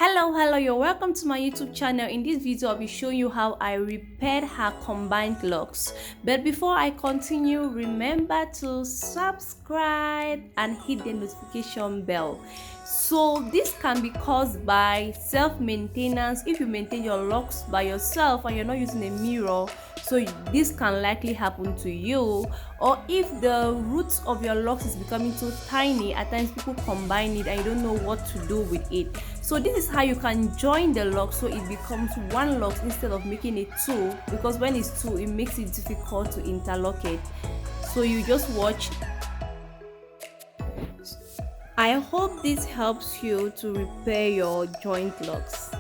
Hello, you're welcome to my YouTube channel. In this video I'll be showing you how I repaired her combined locks. But before I continue, remember to subscribe and hit the notification bell. So this can be caused by self-maintenance. If you maintain your locks by yourself and you're not using a mirror, so this can likely happen to you. Or if the roots of your locks is becoming too tiny, at times people combine it and you don't know what to do with it. So this is how you can join the lock so it becomes one lock instead of making it two, because when it's two it makes it difficult to interlock it. So you just watch. I hope this helps you to repair your joint locks.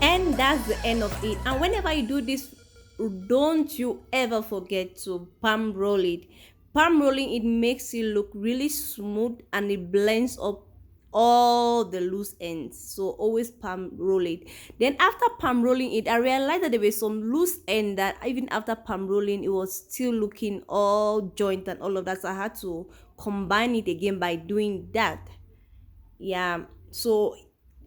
And that's the end of it. And whenever you do this, don't you ever forget to palm roll it. Palm rolling, it makes it look really smooth and it blends up all the loose ends. So always palm roll it. Then after palm rolling it, I realized that there were some loose end that even after palm rolling it was still looking all joint and all of that, so I had to combine it again by doing that. Yeah, so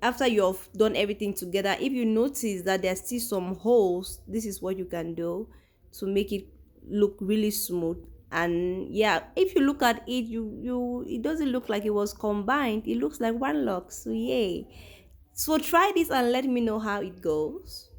after you've done everything together, if you notice that there's still some holes, this is what you can do to make it look really smooth. And yeah, if you look at it, it doesn't look like it was combined, it looks like one lock. So yay. So try this and let me know how it goes.